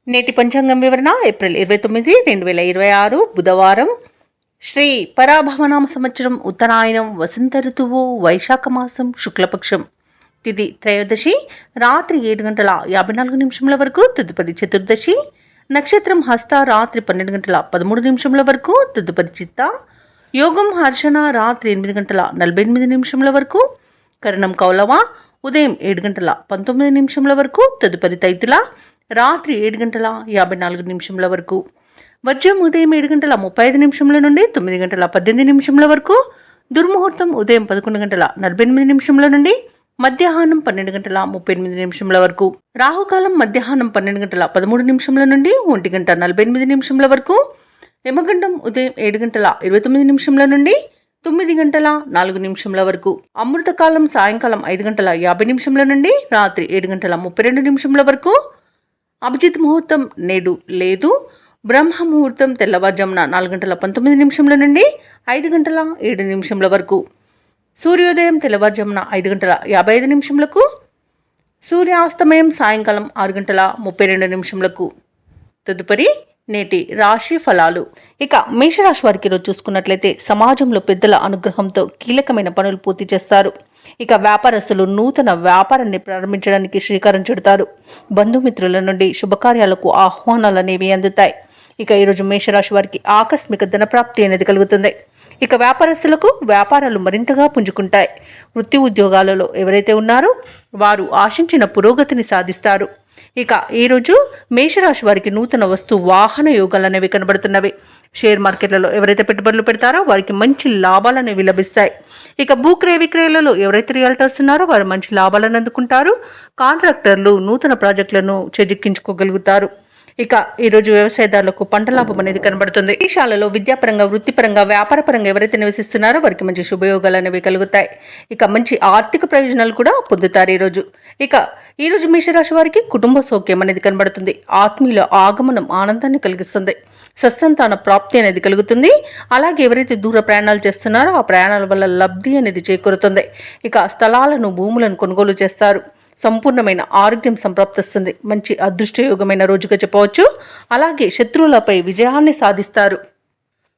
నేటి పంచాంగం వివరణ ఏప్రిల్ 29, 2026 బుధవారం. శ్రీ పరాభవనామ సంవత్సరం, ఉత్తరాయణం, వసంత ఋతువు, వైశాఖ మాసం, శుక్లపక్షం. తిథి త్రయోదశి, రాత్రి 7:54 వరకు. తదుపరి చతుర్దశి. నక్షత్రం హస్త, రాత్రి 12:13 వరకు. తదుపరి చిత్త. యోగం హర్షణ, రాత్రి 8:48 వరకు. కరణం కౌలవ, ఉదయం 7:19 వరకు. తదుపరి తైతుల, రాత్రి 7:54 వరకు. వర్జం ఉదయం 7:35 నుండి 9:18 వరకు. దుర్ముహూర్తం ఉదయం 11:48 నుండి మధ్యాహ్నం 12:38 వరకు. రాహుకాలం మధ్యాహ్నం 12:13 నుండి 1:48 వరకు. యమగండం ఉదయం 7:29 నుండి 9:04 వరకు. అమృతకాలం సాయంకాలం 5:50 నుండి రాత్రి 7:32 వరకు. అభిజిత్ ముహూర్తం నేడు లేదు. బ్రహ్మ ముహూర్తం తెల్లవారుజామున 4:19 నుండి 5:07 వరకు. సూర్యోదయం తెల్లవారుజామున 5:55. సూర్యాస్తమయం సాయంకాలం 6:32. తదుపరి నేటి రాశి ఫలాలు. ఇక మేషరాశి వారికి ఈరోజు చూసుకున్నట్లయితే సమాజంలో పెద్దల అనుగ్రహంతో కీలకమైన పనులు పూర్తి చేస్తారు. ఇక వ్యాపారస్తులు నూతన వ్యాపారాన్ని ప్రారంభించడానికి శ్రీకారం చుడతారు. బంధుమిత్రుల నుండి శుభకార్యాలకు ఆహ్వానాలు అనేవి అందుతాయి. ఇక ఈరోజు మేషరాశి వారికి ఆకస్మిక ధనప్రాప్తి అనేది కలుగుతుంది. ఇక వ్యాపారస్తులకు వ్యాపారాలు మరింతగా పుంజుకుంటాయి. వృత్తి ఉద్యోగాలలో ఎవరైతే ఉన్నారో వారు ఆశించిన పురోగతిని సాధిస్తారు. ఇక ఈరోజు మేషరాశి వారికి నూతన వస్తు వాహన యోగాలు అనేవి కనబడుతున్నవి. షేర్ మార్కెట్లలో ఎవరైతే పెట్టుబడులు పెడతారో వారికి మంచి లాభాలు అనేవి లభిస్తాయి. ఇక భూక్రయ విక్రయాలలో ఎవరైతే రియల్టర్స్ ఉన్నారో వారు మంచి లాభాలను అందుకుంటారు. కాంట్రాక్టర్లు నూతన ప్రాజెక్టులను చేజిక్కించుకోగలుగుతారు. ఇక ఈరోజు వ్యవసాయదారులకు పంట లాభం అనేది కనబడుతుంది. దేశాలలో విద్యాపరంగా, వృత్తిపరంగా, వ్యాపారపరంగా ఎవరైతే నివసిస్తున్నారో వారికి మంచి శుభయోగాలు అనేవి కలుగుతాయి. ఇక మంచి ఆర్థిక ప్రయోజనాలు కూడా పొందుతారు ఈరోజు. ఇక ఈరోజు మేషరాశి వారికి కుటుంబ సౌఖ్యం అనేది కనబడుతుంది. ఆత్మీయుల ఆగమనం ఆనందాన్ని కలిగిస్తుంది. సత్సంతాన ప్రాప్తి అనేది కలుగుతుంది. అలాగే ఎవరైతే దూర ప్రయాణాలు చేస్తున్నారో ఆ ప్రయాణాల వల్ల లబ్ధి అనేది చేకూరుతుంది. ఇక స్థలాలను, భూములను కొనుగోలు చేస్తారు. సంపూర్ణమైన ఆరోగ్యం సంప్రాప్తిస్తుంది. మంచి అదృష్టయోగమైన రోజుగా చెప్పవచ్చు. అలాగే శత్రువులపై విజయాన్ని సాధిస్తారు.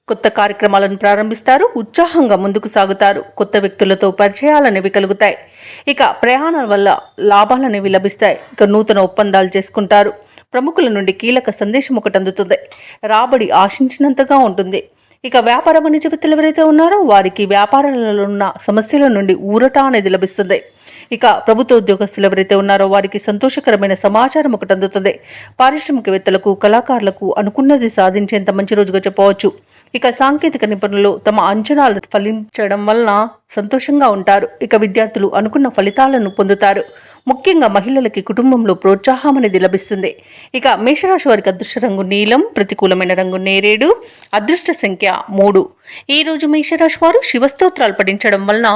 కొత్త కార్యక్రమాలను ప్రారంభిస్తారు. ఉత్సాహంగా ముందుకు సాగుతారు. కొత్త వ్యక్తులతో పరిచయాలనేవి కలుగుతాయి. ఇక ప్రయాణాల వల్ల లాభాలనేవి లభిస్తాయి. ఇక నూతన ఒప్పందాలు చేసుకుంటారు. ప్రముఖుల నుండి కీలక సందేశం ఒకటి అందుతుంది. రాబడి ఆశించినంతగా ఉంటుంది. ఇక వ్యాపార వాణిజ్య వ్యక్తులు ఎవరైతే ఉన్నారో వారికి వ్యాపారాలలో ఉన్న సమస్యల నుండి ఊరట అనేది లభిస్తుంది. ఇక ప్రభుత్వ ఉద్యోగస్తులు ఎవరైతే ఉన్నారో వారికి సంతోషకరమైన సమాచారం ఒకటి అందుతుంది. పారిశ్రామికవేత్తలకు, కళాకారులకు అనుకున్నది సాధించేంత మంచి రోజుగా చెప్పవచ్చు. ఇక సాంకేతిక నిపుణులు తమ అంచనాలు ఫలించడం వలన సంతోషంగా ఉంటారు. ఇక విద్యార్థులు అనుకున్న ఫలితాలను పొందుతారు. ముఖ్యంగా మహిళలకి కుటుంబంలో ప్రోత్సాహం అనేది లభిస్తుంది. ఇక మేషరాశి వారికి అదృష్ట రంగు నీలం, ప్రతికూలమైన రంగు నేరేడు, అదృష్ట సంఖ్య 3. ఈ రోజు మేషరాశి వారు శివస్తోత్రాలు పఠించడం వలన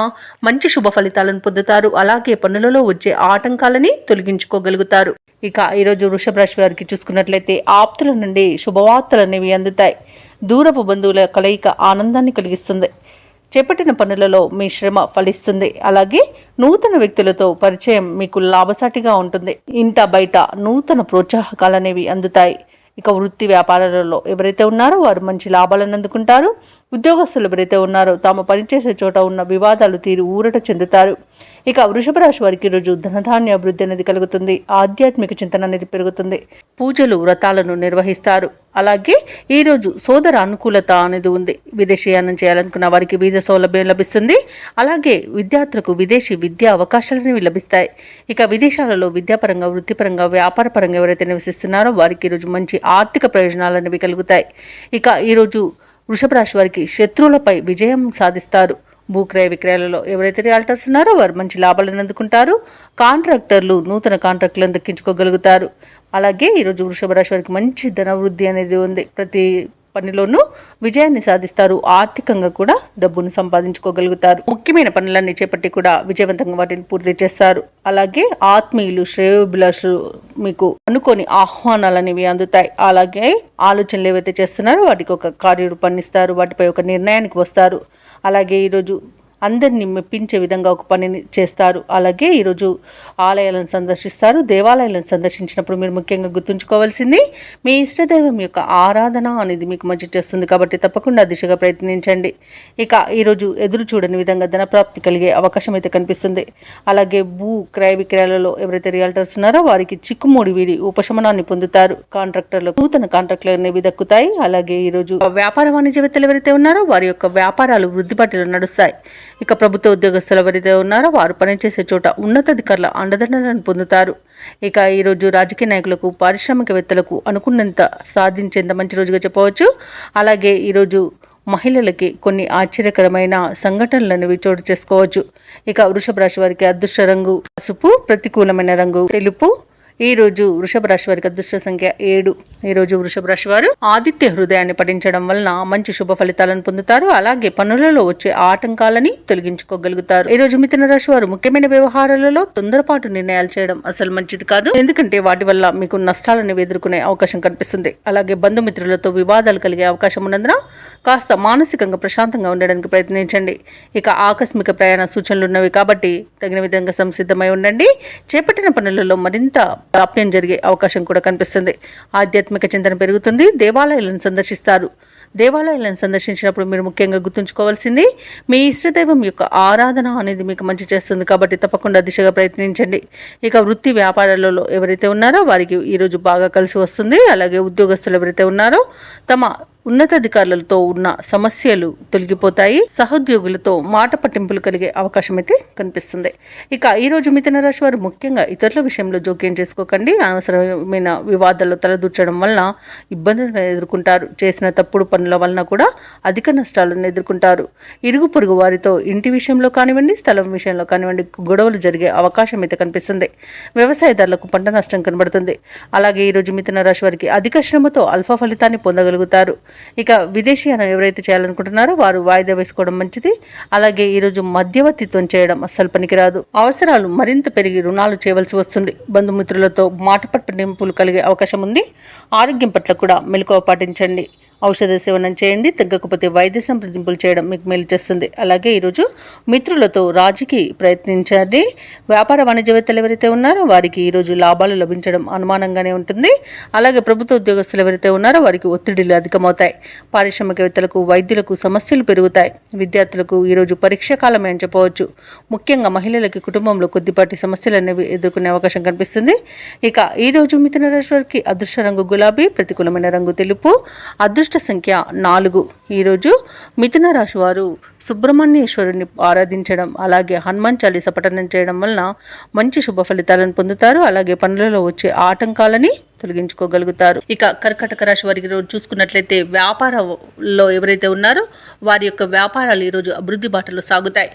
మంచి శుభ ఫలితాలను పొందుతారు. అలాగే పనులలో వచ్చే ఆటంకాలని తొలగించుకోగలుగుతారు. ఇక ఈరోజు వృషభ రాశి వారికి చూసుకున్నట్లయితే ఆప్తుల నుండి శుభవార్తలు అనేవి అందుతాయి. దూరపు బంధువుల కలయిక ఆనందాన్ని కలిగిస్తుంది. చేపట్టిన పనులలో మీ శ్రమ ఫలిస్తుంది. అలాగే నూతన వ్యక్తులతో పరిచయం మీకు లాభసాటిగా ఉంటుంది. ఇంట బయట నూతన ప్రోత్సాహకాలు అనేవి అందుతాయి. ఇక వృత్తి వ్యాపారాలలో ఎవరైతే ఉన్నారో వారు మంచి లాభాలను అందుకుంటారు. ఉద్యోగస్తులు ఎవరైతే ఉన్నారో తాము పనిచేసే చోట ఉన్న వివాదాలు తీరి ఊరట చెందుతారు. ఇక వృషభ రాశి వారికి ఈరోజు ధనధాన్య అభివృద్ధి అనేది కలుగుతుంది. ఆధ్యాత్మిక చింతన అనేది పెరుగుతుంది. పూజలు, వ్రతాలను నిర్వహిస్తారు. అలాగే ఈరోజు సోదర అనుకూలత అనేది ఉంది. విదేశీయానం చేయాలనుకున్న వారికి వీసా సౌలభ్యం లభిస్తుంది. అలాగే విద్యార్థులకు విదేశీ విద్యా అవకాశాలు అనేవి లభిస్తాయి. ఇక విదేశాలలో విద్యాపరంగా, వృత్తిపరంగా, వ్యాపారపరంగా ఎవరైతే నివసిస్తున్నారో వారికి ఈరోజు మంచి ఆర్థిక ప్రయోజనాలు అనేవి కలుగుతాయి. ఇక ఈరోజు వృషభ రాశి వారికి శత్రువులపై విజయం సాధిస్తారు. భూక్రయ విక్రయాలలో ఎవరైతే రియాల్టర్స్ ఉన్నారో వారు మంచి లాభాలను అందుకుంటారు. కాంట్రాక్టర్లు నూతన కాంట్రాక్టులను దక్కించుకోగలుగుతారు. అలాగే ఈరోజు వృషభ రాశి వారికి మంచి ధనవృద్ధి అనేది ఉంది. ప్రతి పనిలోనూ విజయాన్ని సాధిస్తారు. ఆర్థికంగా కూడా డబ్బును సంపాదించుకోగలుగుతారు. ముఖ్యమైన పనులన్నీ చేపట్టి కూడా విజయవంతంగా వాటిని పూర్తి చేస్తారు. అలాగే ఆత్మీయులు, శ్రేయోభిలాషులు మీకు అనుకోని ఆహ్వానాలు అనేవి అందుతాయి. అలాగే ఆలోచనలు ఏవైతే చేస్తున్నారో వాటికి ఒక కార్యరూపాన్ని ఇస్తారు. వాటిపై ఒక నిర్ణయానికి వస్తారు. అలాగే ఈరోజు అందరినీ మెప్పించే విధంగా ఒక పనిని చేస్తారు. అలాగే ఈరోజు ఆలయాలను సందర్శిస్తారు. దేవాలయాలను సందర్శించినప్పుడు మీరు ముఖ్యంగా గుర్తుంచుకోవాల్సింది మీ ఇష్టదైవం యొక్క ఆరాధన అనేది మీకు మంచి చేస్తుంది కాబట్టి తప్పకుండా దిశగా ప్రయత్నించండి. ఇక ఈరోజు ఎదురు చూడని విధంగా ధనప్రాప్తి కలిగే అవకాశం అయితే కనిపిస్తుంది. అలాగే భూ క్రయ విక్రయాలలో ఎవరైతే రియల్టర్స్ ఉన్నారో వారికి చిక్కుముడి వీడి ఉపశమనాన్ని పొందుతారు. కాంట్రాక్టర్లకు నూతన కాంట్రాక్టులు అనేవి దక్కుతాయి. అలాగే ఈరోజు వ్యాపార వాణిజ్యవేత్తలు ఎవరైతే ఉన్నారో వారి యొక్క వ్యాపారాలు వృద్ధిపాటిలో నడుస్తాయి. ఇక ప్రభుత్వ ఉద్యోగస్తులు ఎవరైతే ఉన్నారో వారు పనిచేసే చోట ఉన్నతాధికారుల అండదండలను పొందుతారు. ఇక ఈరోజు రాజకీయ నాయకులకు పారిశ్రామికవేత్తలకు అనుకున్నంత సాధించేంత మంచి రోజుగా చెప్పవచ్చు. అలాగే ఈరోజు మహిళలకి కొన్ని ఆశ్చర్యకరమైన సంఘటనలు అనేవి చోటు చేసుకోవచ్చు. ఇక వృషభ రాశి వారికి అదృష్ట రంగు పసుపు, ప్రతికూలమైన రంగు తెలుపు. ఈ రోజు వృషభ రాశి వారికి అదృష్ట సంఖ్య 7. ఈ రోజు వృషభ రాశి వారు ఆదిత్య హృదయాన్ని పఠించడం వలన మంచి శుభ ఫలితాలను పొందుతారు. అలాగే పనులలో వచ్చే ఆటంకాలని తొలగించుకోగలుగుతారు. ఈ రోజు మిథున రాశి వారు ముఖ్యమైన వ్యవహారాలలో తొందరపాటు నిర్ణయాలు చేయడం అసలు మంచిది కాదు. ఎందుకంటే వాటి వల్ల మీకు నష్టాలను ఎదుర్కొనే అవకాశం కనిపిస్తుంది. అలాగే బంధుమిత్రులతో వివాదాలు కలిగే అవకాశం ఉన్నందున కాస్త మానసికంగా ప్రశాంతంగా ఉండడానికి ప్రయత్నించండి. ఇక ఆకస్మిక ప్రయాణ సూచనలు ఉన్నవి కాబట్టి తగిన విధంగా సంసిద్ధమై ఉండండి. చేపట్టిన పనులలో మరింత ప్రాప్యం జరిగే అవకాశం కూడా కనిపిస్తుంది. ఆధ్యాత్మిక చింతన పెరుగుతుంది. దేవాలయాలను సందర్శిస్తారు. దేవాలయాలను సందర్శించినప్పుడు మీరు ముఖ్యంగా గుర్తుంచుకోవాల్సింది మీ ఇష్టదైవం యొక్క ఆరాధన అనేది మీకు మంచి చేస్తుంది కాబట్టి తప్పకుండా దిశగా ప్రయత్నించండి. ఇక వృత్తి వ్యాపారాలలో ఎవరైతే ఉన్నారో వారికి ఈరోజు బాగా కలిసి వస్తుంది. అలాగే ఉద్యోగస్తులు ఎవరైతే ఉన్నారో తమ ఉన్నతాధికారులతో ఉన్న సమస్యలు తొలగిపోతాయి. సహోద్యోగులతో మాట పట్టింపులు కలిగే అవకాశం అయితే కనిపిస్తుంది. ఇక ఈరోజు మిథున రాశి వారు ముఖ్యంగా ఇతరుల విషయంలో జోక్యం చేసుకోకండి. అనవసరమైన వివాదాల్లో తలదూర్చడం వలన ఇబ్బందులను ఎదుర్కొంటారు. చేసిన తప్పుడు పనుల వలన కూడా అధిక నష్టాలను ఎదుర్కొంటారు. ఇరుగు పొరుగు వారితో ఇంటి విషయంలో కానివ్వండి, స్థలం విషయంలో కానివ్వండి గొడవలు జరిగే అవకాశం అయితే కనిపిస్తుంది. వ్యవసాయదారులకు పంట నష్టం కనబడుతుంది. అలాగే ఈరోజు మిథున రాశి వారికి అధిక శ్రమతో అల్ఫా ఫలితాన్ని పొందగలుగుతారు. ఇక విదేశీయానం ఎవరైతే చేయాలనుకుంటున్నారో వారు వాయిదా వేసుకోవడం మంచిది. అలాగే ఈరోజు మధ్యవర్తిత్వం చేయడం అస్సలు పనికిరాదు. అవసరాలు మరింత పెరిగి రుణాలు చేయవలసి వస్తుంది. బంధుమిత్రులతో మాట పట్టింపులు కలిగే అవకాశం ఉంది. ఆరోగ్యం పట్ల కూడా మెలకువ పాటించండి. ఔషధ సేవనం చేయండి. తగ్గకపోతే వైద్య సంప్రదింపులు చేయడం మీకు మేలు చేస్తుంది. అలాగే ఈరోజు మిత్రులతో రాజీకి ప్రయత్నించండి. వ్యాపార వాణిజ్యవేత్తలు ఎవరైతే ఉన్నారో వారికి ఈరోజు లాభాలు లభించడం అనుమానంగానే ఉంటుంది. అలాగే ప్రభుత్వ ఉద్యోగస్తులు ఎవరైతే ఉన్నారో వారికి ఒత్తిడిలు అధికమవుతాయి. పారిశ్రామికవేత్తలకు, వైద్యులకు సమస్యలు పెరుగుతాయి. విద్యార్థులకు ఈరోజు పరీక్షా కాలమే అని చెప్పవచ్చు. ముఖ్యంగా మహిళలకి కుటుంబంలో కొద్దిపాటి సమస్యలు అనేవి ఎదుర్కొనే అవకాశం కనిపిస్తుంది. ఇక ఈరోజు మిథున రాశి వారికి అదృష్ట రంగు గులాబీ, ప్రతికూలమైన రంగు తెలుపు, అదృష్ట సంఖ్య 4. ఈరోజు మిథున రాశి వారు సుబ్రహ్మణ్యేశ్వరుని ఆరాధించడం అలాగే హనుమాన్ చాలీస పఠనం చేయడం వలన మంచి శుభ ఫలితాలను పొందుతారు. అలాగే పనులలో వచ్చే ఆటంకాలని తొలగించుకోగలుగుతారు. ఇక కర్కాటక రాశి వారికి రోజు చూసుకున్నట్లయితే వ్యాపారంలో ఎవరైతే ఉన్నారో వారి యొక్క వ్యాపారాలు ఈరోజు అభివృద్ధి బాటలో సాగుతాయి.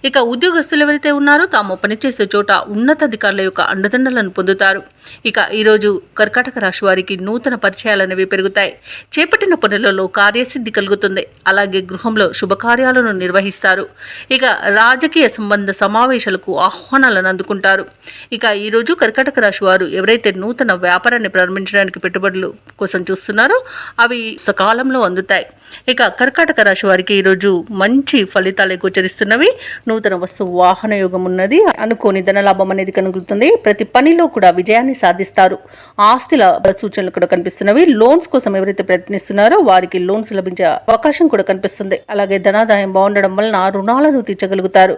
ఇక ఉద్యోగస్తులు ఎవరైతే ఉన్నారో తాము పనిచేసే చోట ఉన్నతాధికారుల యొక్క అండదండలను పొందుతారు. ఇక ఈరోజు కర్కాటక రాశి వారికి నూతన పరిచయాలు అనేవి పెరుగుతాయి. చేపట్టిన పనులలో కార్యసిద్ధి కలుగుతుంది. అలాగే గృహంలో శుభకార్యాలను నిర్వహిస్తారు. ఇక రాజకీయ సంబంధ సమావేశాలకు ఆహ్వానాలను అందుకుంటారు. ఇక ఈరోజు కర్కాటక రాశి వారు ఎవరైతే నూతన వ్యాపారాన్ని ప్రారంభించడానికి పెట్టుబడులు కోసం చూస్తున్నారో అవి సకాలంలో అందుతాయి. ఇక కర్కాటక రాశి వారికి ఈరోజు మంచి ఫలితాలు గోచరిస్తున్నవి. నూతన వస్తు వాహన యోగం ఉన్నది. అనుకోని ధనలాభం అనేది కనుగొలుతుంది. ప్రతి పనిలో కూడా విజయాన్ని సాధిస్తారు. ఆస్తుల సూచనలు కూడా కనిపిస్తున్నవి. లోన్స్ కోసం ఎవరైతే ప్రయత్నిస్తున్నారో వారికి లోన్స్ లభించే అవకాశం కూడా కనిపిస్తుంది. అలాగే ధనాదాయం బాగుండడం వలన రుణాలను తీర్చగలుగుతారు.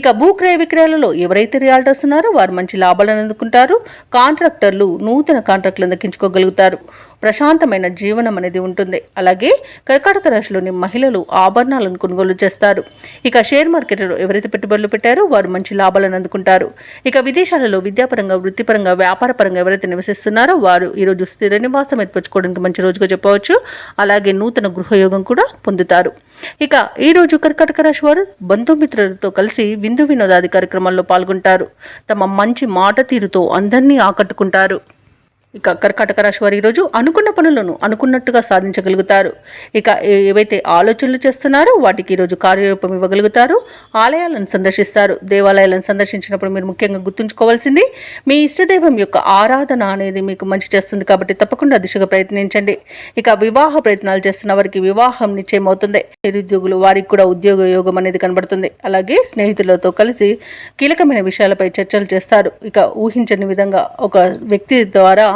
ఇక భూక్రయ విక్రయాలలో ఎవరైతే రియాల్టర్స్ ఉన్నారో వారు మంచి లాభాలను అందుకుంటారు. కాంట్రాక్టర్లు నూతన కాంట్రాక్టులను దక్కించుకోగలుగుతారు. ప్రశాంతమైన జీవనం అనేది ఉంటుంది. అలాగే కర్కాటక రాశిలోని మహిళలు ఆభరణాలను కొనుగోలు చేస్తారు. ఇక షేర్ మార్కెట్లో ఎవరైతే పెట్టుబడులు పెట్టారో వారు మంచి లాభాలను అందుకుంటారు. ఇక విదేశాలలో విద్యాపరంగా, వృత్తిపరంగా, వ్యాపారపరంగా ఎవరైతే నివసిస్తున్నారో వారు ఈరోజు స్థిర నివాసం ఏర్పరచుకోవడానికి మంచి రోజుగా చెప్పవచ్చు. అలాగే నూతన గృహయోగం కూడా పొందుతారు. ఇక ఈరోజు కర్కాటక రాశి వారు బంధుమిత్రులతో కలిసి విందు వినోదాది కార్యక్రమాల్లో పాల్గొంటారు. తమ మంచి మాట తీరుతో అందరినీ ఆకట్టుకుంటారు. ఇక కర్కాటక రాశి వారు ఈరోజు అనుకున్న పనులను అనుకున్నట్టుగా సాధించగలుగుతారు. ఇక ఏవైతే ఆలోచనలు చేస్తున్నారో వాటికి ఈరోజు కార్యరూపం ఇవ్వగలుగుతారు. ఆలయాలను సందర్శిస్తారు. దేవాలయాలను సందర్శించినప్పుడు మీరు ముఖ్యంగా గుర్తుంచుకోవాల్సింది మీ ఇష్టదైవం యొక్క ఆరాధన అనేది మీకు మంచి చేస్తుంది కాబట్టి తప్పకుండా దిశగా ప్రయత్నించండి. ఇక వివాహ ప్రయత్నాలు చేస్తున్న వారికి వివాహం నిశ్చయమవుతుంది. నిరుద్యోగులు వారికి కూడా ఉద్యోగ యోగం అనేది కనబడుతుంది. అలాగే స్నేహితులతో కలిసి కీలకమైన విషయాలపై చర్చలు చేస్తారు. ఇక ఊహించని విధంగా ఒక వ్యక్తి ద్వారా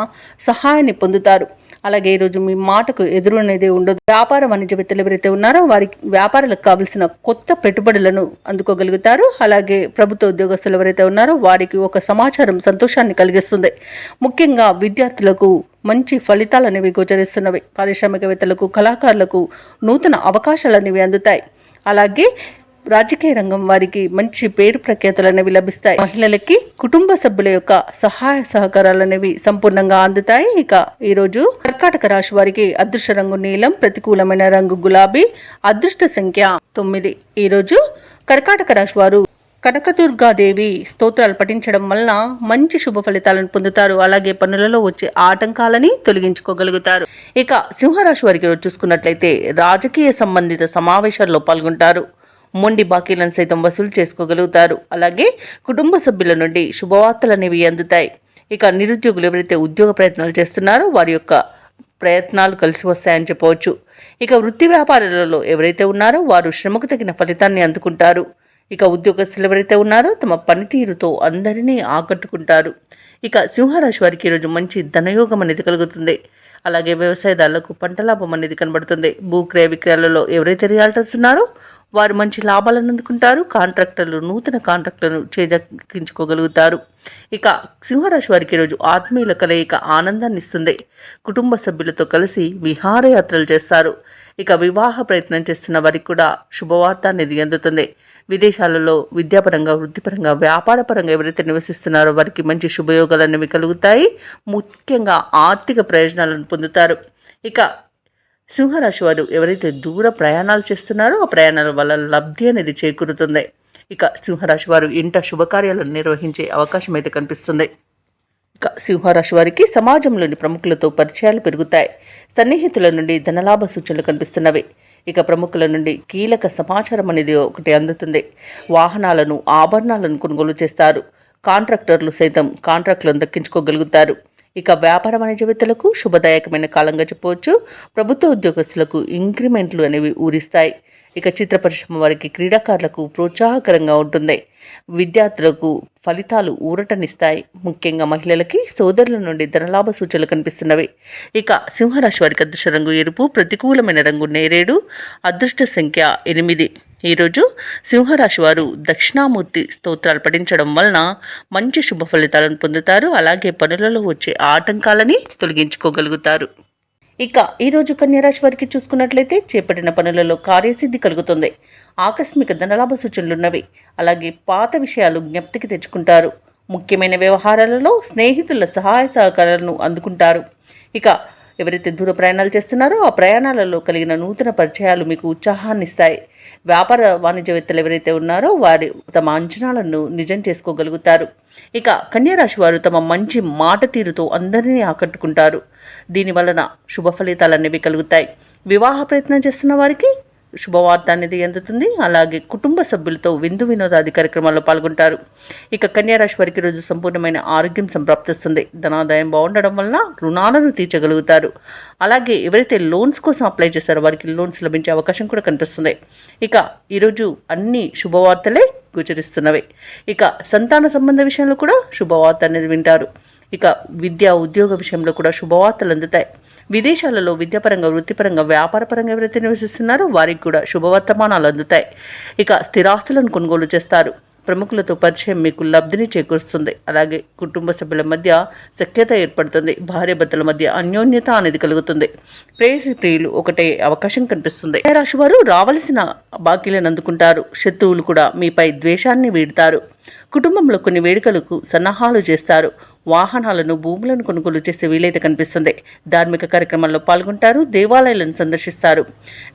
సహాయాన్ని పొందుతారు. అలాగే ఈరోజు మీ మాటకు ఎదురు అనేది ఉండదు. వ్యాపార వాణిజ్యవేత్తలు ఎవరైతే ఉన్నారో వారికి వ్యాపారాలకు కావలసిన కొత్త పెట్టుబడులను అందుకోగలుగుతారు. అలాగే ప్రభుత్వ ఉద్యోగస్తులు ఎవరైతే ఉన్నారో వారికి ఒక సమాచారం సంతోషాన్ని కలిగిస్తుంది. ముఖ్యంగా విద్యార్థులకు మంచి ఫలితాలు అనేవి గోచరిస్తున్నవి. పారిశ్రామికవేత్తలకు, కళాకారులకు నూతన అవకాశాలు అనేవి అందుతాయి. అలాగే రాజకీయ రంగం వారికి మంచి పేరు ప్రఖ్యాతులు అనేవి లభిస్తాయి. మహిళలకి కుటుంబ సభ్యుల యొక్క సహాయ సహకారాలు అనేవి సంపూర్ణంగా అందుతాయి. ఇక ఈరోజు కర్కాటక రాశి వారికి అదృష్ట రంగు నీలం, ప్రతికూలమైన రంగు గులాబీ, అదృష్ట సంఖ్య 9. ఈరోజు కర్కాటక రాశి వారు కనకదుర్గాదేవి స్తోత్రాలు పఠించడం వలన మంచి శుభ ఫలితాలను పొందుతారు. అలాగే పనులలో వచ్చే ఆటంకాలని తొలగించుకోగలుగుతారు. ఇక సింహరాశి వారికి చూసుకున్నట్లయితే రాజకీయ సంబంధిత సమావేశాల్లో పాల్గొంటారు. మొండి బాకీలను సైతం వసూలు చేసుకోగలుగుతారు. అలాగే కుటుంబ సభ్యుల నుండి శుభవార్తలు అనేవి అందుతాయి. ఇక నిరుద్యోగులు ఎవరైతే ఉద్యోగ ప్రయత్నాలు చేస్తున్నారో వారి యొక్క ప్రయత్నాలు కలిసి వస్తాయని చెప్పవచ్చు. ఇక వృత్తి వ్యాపారాలలో ఎవరైతే ఉన్నారో వారు శ్రమకు తగిన ఫలితాన్ని అందుకుంటారు. ఇక ఉద్యోగస్తులు ఎవరైతే ఉన్నారో తమ పనితీరుతో అందరినీ ఆకట్టుకుంటారు. ఇక సింహరాశి వారికి ఈరోజు మంచి ధనయోగం అనేది కలుగుతుంది. అలాగే వ్యవసాయదారులకు పంట లాభం అనేది కనబడుతుంది. భూ క్రయ విక్రయాలలో ఎవరైతే రియాల్టర్స్ ఉన్నారో వారు మంచి లాభాలను అందుకుంటారు. కాంట్రాక్టర్లు నూతన కాంట్రాక్టులను చేజెక్కించుకోగలుగుతారు. ఇక సింహరాశి వారికి ఈరోజు ఆత్మీయుల కలయిక ఆనందాన్ని ఇస్తుంది. కుటుంబ సభ్యులతో కలిసి విహారయాత్రలు చేస్తారు. ఇక వివాహ ప్రయత్నం చేస్తున్న వారికి కూడా శుభవార్త అనేది అందుతుంది. విదేశాలలో విద్యాపరంగా, వృత్తిపరంగా, వ్యాపారపరంగా ఎవరైతే నివసిస్తున్నారో వారికి మంచి శుభయోగాలు అనేవి కలుగుతాయి. ముఖ్యంగా ఆర్థిక ప్రయోజనాలను పొందుతారు. ఇక సింహరాశి వారు ఎవరైతే దూర ప్రయాణాలు చేస్తున్నారో ఆ ప్రయాణాల వల్ల లబ్ధి అనేది చేకూరుతుంది. ఇక సింహరాశి వారు ఇంట శుభకార్యాలను నిర్వహించే అవకాశం అయితే కనిపిస్తుంది. ఇక సింహరాశి వారికి సమాజంలోని ప్రముఖులతో పరిచయాలు పెరుగుతాయి. సన్నిహితుల నుండి ధనలాభ సూచనలు కనిపిస్తున్నవి. ఇక ప్రముఖుల నుండి కీలక సమాచారం అనేది ఒకటి అందుతుంది. వాహనాలను, ఆభరణాలను కొనుగోలు చేస్తారు. కాంట్రాక్టర్లు సైతం కాంట్రాక్టులను దక్కించుకోగలుగుతారు. ఇక వ్యాపార వాణిజ్యవేత్తలకు శుభదాయకమైన కాలంగా చెప్పవచ్చు. ప్రభుత్వ ఉద్యోగస్తులకు ఇంక్రిమెంట్లు అనేవి ఊరిస్తాయి. ఇక చిత్ర పరిశ్రమ వారికి, క్రీడాకారులకు ప్రోత్సాహకరంగా ఉంటుంది. విద్యార్థులకు ఫలితాలు ఊరటనిస్తాయి. ముఖ్యంగా మహిళలకి సోదరుల నుండి ధనలాభ సూచనలు కనిపిస్తున్నవి. ఇక సింహరాశి వారికి అదృష్ట రంగు ఎరుపు, ప్రతికూలమైన రంగు నేరేడు, అదృష్ట సంఖ్య 8. ఈరోజు సింహరాశి వారు దక్షిణామూర్తి స్తోత్రాలు పఠించడం వలన మంచి శుభ ఫలితాలను పొందుతారు. అలాగే పనులలో వచ్చే ఆటంకాలని తొలగించుకోగలుగుతారు. ఇక ఈరోజు కన్యారాశి వారికి చూసుకున్నట్లయితే చేపట్టిన పనులలో కార్యసిద్ధి కలుగుతుంది. ఆకస్మిక ధనలాభ సూచనలున్నవి. అలాగే పాత విషయాలు జ్ఞప్తికి తెచ్చుకుంటారు. ముఖ్యమైన వ్యవహారాలలో స్నేహితుల సహాయ సహకారాలను అందుకుంటారు. ఇక ఎవరైతే దూర ప్రయాణాలు చేస్తున్నారో ఆ ప్రయాణాలలో కలిగిన నూతన పరిచయాలు మీకు ఉత్సాహాన్ని ఇస్తాయి. వ్యాపార వాణిజ్యవేత్తలు ఎవరైతే ఉన్నారో వారు తమ అంచనాలను నిజం చేసుకోగలుగుతారు. ఇక కన్యారాశి వారు తమ మంచి మాట తీరుతో అందరినీ ఆకట్టుకుంటారు. దీనివలన శుభ ఫలితాలు అనేవి కలుగుతాయి. వివాహ ప్రయత్నం చేస్తున్న వారికి శుభవార్త అనేది అందుతుంది. అలాగే కుటుంబ సభ్యులతో విందు వినోదాది కార్యక్రమాల్లో పాల్గొంటారు. ఇక కన్యారాశి వారికి రోజు సంపూర్ణమైన ఆరోగ్యం సంప్రాప్తిస్తుంది. ధనాదాయం బాగుండడం వలన రుణాలను తీర్చగలుగుతారు. అలాగే ఎవరైతే లోన్స్ కోసం అప్లై చేస్తారో వారికి లోన్స్ లభించే అవకాశం కూడా కనిపిస్తుంది. ఇక ఈరోజు అన్ని శుభవార్తలే గోచరిస్తున్నవి. ఇక సంతాన సంబంధ విషయంలో కూడా శుభవార్త అనేది వింటారు. ఇక విద్యా ఉద్యోగ విషయంలో కూడా శుభవార్తలు అందుతాయి. విదేశాలలో విద్యాపరంగా, వృత్తిపరంగా, వ్యాపారపరంగా ఎవరైతే నివసిస్తున్నారో వారికి కూడా శుభవర్తమానాలు అందుతాయి. ఇక స్థిరాస్తులను కొనుగోలు చేస్తారు. ప్రముఖులతో పరిచయం మీకు లబ్ధిని చేకూరుస్తుంది. అలాగే కుటుంబ సభ్యుల మధ్య సఖ్యత ఏర్పడుతుంది. భార్యాభర్తల మధ్య అన్యోన్యత అనేది కలుగుతుంది. ప్రేయసి ప్రియులు ఒకటే అవకాశం కనిపిస్తుంది. రాశి వారు రావలసిన బాకీలను అందుకుంటారు. శత్రువులు కూడా మీపై ద్వేషాన్ని వీడతారు. కుటుంబంలో కొన్ని వేడుకలకు సన్నాహాలు చేస్తారు. వాహనాలను, భూములను కొనుగోలు చేసే వీలైతే కనిపిస్తుంది. ధార్మిక కార్యక్రమాల్లో పాల్గొంటారు. దేవాలయాలను సందర్శిస్తారు.